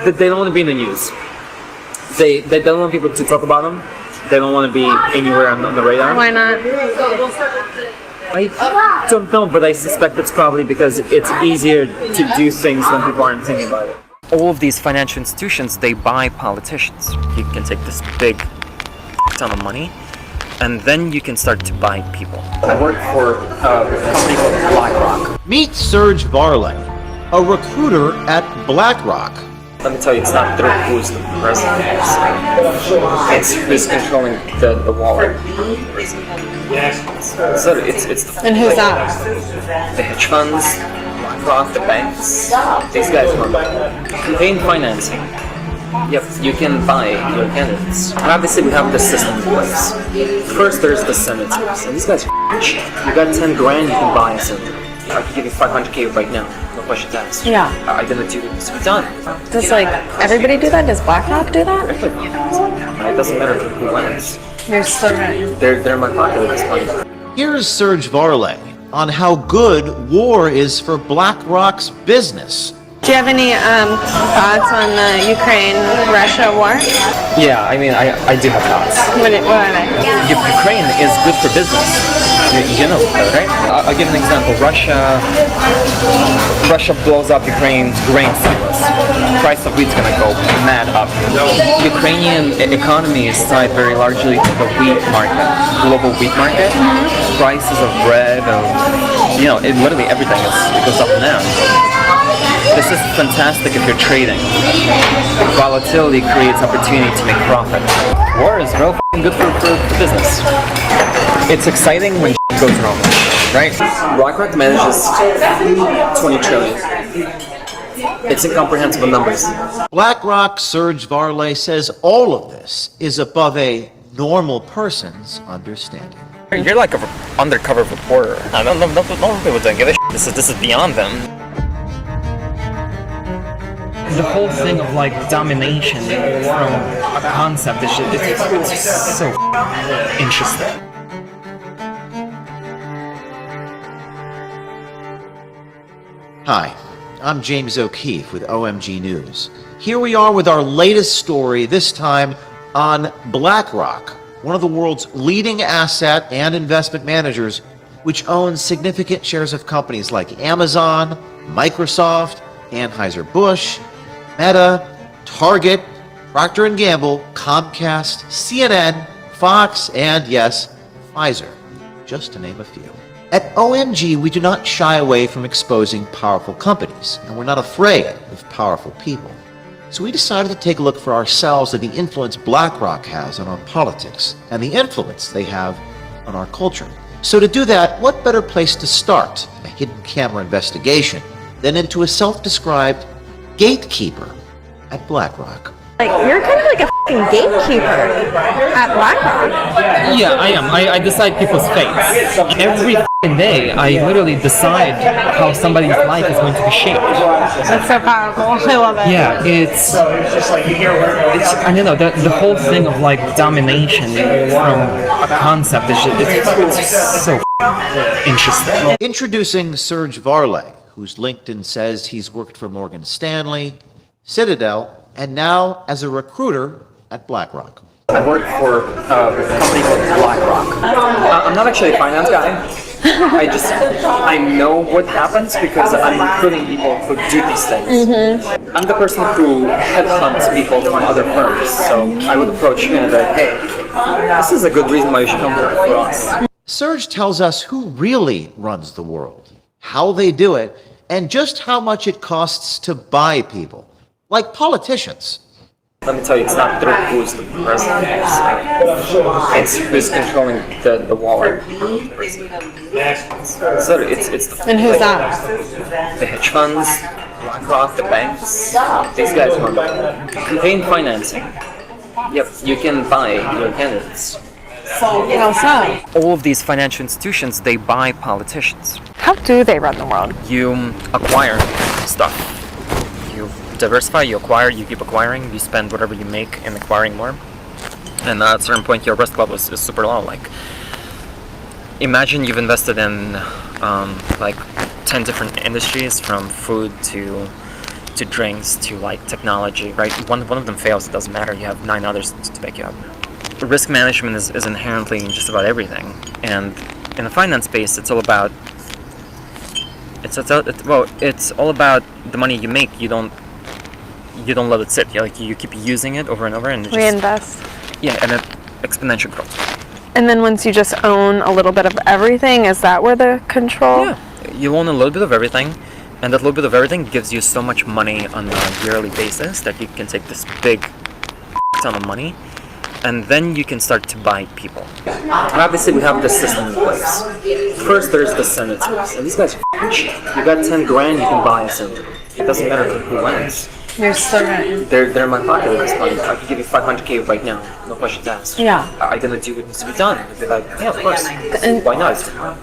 They don't want to be in the news. They don't want people to talk about them. They don't want to be anywhere on the radar. Why not? I don't know, but I suspect it's probably because it's easier to do things when people aren't thinking about it. All of these financial institutions, they buy politicians. You can take this big ton of money, and then you can start to buy people. I work for a company called Blackrock. Meet Serge Varley, a recruiter at Blackrock. Let me tell you, it's not through who's the president. It's who's controlling the wallet. So it's And who's that? the hedge funds, BlackRock, the banks. These guys run campaign financing. Yep, you can buy your candidates. Obviously, we have the system in place. First, there's the senators, and these guys are rich. You got 10 grand, you can buy a senator. I can give you 500K right now, no questions asked. Yeah. I'm gonna do this. We're done. Does like everybody do that? Does BlackRock do that? It doesn't matter who wins. You're so right. They're in my pocket at this point. Here's Serge Varley on how good war is for Blackrock's business. Do you have any thoughts on the Ukraine-Russia war? Yeah, I mean, I do have thoughts. What are they? Ukraine is good for business. You know that, right? I'll give an example. Russia blows up Ukraine's grain silos. Price of wheat's gonna go mad up. Ukrainian economy is tied very largely to the wheat market, global wheat market. Prices of bread, literally everything it goes up and down. This is fantastic if you're trading. Volatility creates opportunity to make profit. War is real good for business. It's exciting when goes wrong, right? BlackRock manages 20 trillion. It's incomprehensible numbers. BlackRock Serge Varley says all of this is above a normal person's understanding. You're like an undercover reporter. I don't know. No people don't give a shit. This is beyond them. The whole thing of like domination from a concept is it's so interesting. Hi, I'm James O'Keefe with OMG News. Here we are with our latest story, this time on BlackRock, one of the world's leading asset and investment managers, which owns significant shares of companies like Amazon, Microsoft, Anheuser-Busch, Meta, Target, Procter & Gamble, Comcast, CNN, Fox, and yes, Pfizer, just to name a few. At OMG, we do not shy away from exposing powerful companies, and we're not afraid of powerful people. So we decided to take a look for ourselves at the influence BlackRock has on our politics and the influence they have on our culture. So to do that, what better place to start a hidden camera investigation than into a self-described gatekeeper at BlackRock? Like, you're kind of like a f***ing gatekeeper at BlackRock. Yeah, I am. I decide people's fates. Every f***ing day, I literally decide how somebody's life is going to be shaped. That's so powerful. I love it. Yeah, it's I don't know, the whole thing of like domination from a concept is it's so interesting. Introducing Serge Varley, whose LinkedIn says he's worked for Morgan Stanley, Citadel, and now as a recruiter at BlackRock. I work for a company called Blackrock. I'm not actually a finance guy. I know what happens because I'm recruiting people who do these things. I'm the person who headhunts people from other firms. So I would approach you and be like, hey, this is a good reason why you should come work for us. Serge tells us who really runs the world, how they do it, and just how much it costs to buy people, like politicians. Let me tell you, it's not through who's the president. It's who's controlling the wallet. So it's And who's that? the hedge funds, BlackRock, the banks. These guys run campaign financing. Yep, you can buy your candidates. How so? All of these financial institutions, they buy politicians. How do they run the world? You acquire stuff. You diversify, you acquire, you keep acquiring, you spend whatever you make in acquiring more. And at a certain point, your risk level is super low. Like, imagine you've invested in like 10 different industries, from food to to drinks to like technology, right? One of them fails, it doesn't matter. You have 9 others to back you up. Risk management is inherently in just about everything, and in the finance space, it's all about it's all about the money you make. You don't let it sit. You keep using it over and over, and Reinvest. Yeah, and it exponential growth. And then once you just own a little bit of everything, is that where the control? Yeah, you own a little bit of everything, and that little bit of everything gives you so much money on a yearly basis that you can take this big ton of money, and then you can start to buy people. Obviously, we have this system in place. First, there's the senators, and these guys are cheap. You got 10 grand, you can buy a senator. It doesn't matter who wins. You're still right. They're in my pocket at this point. I can give you 500K right now, no questions asked. Yeah. Are you gonna do what needs to be done? I'd be like, yeah, of course. And why not?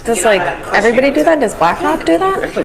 does like everybody do that? Does BlackRock do that?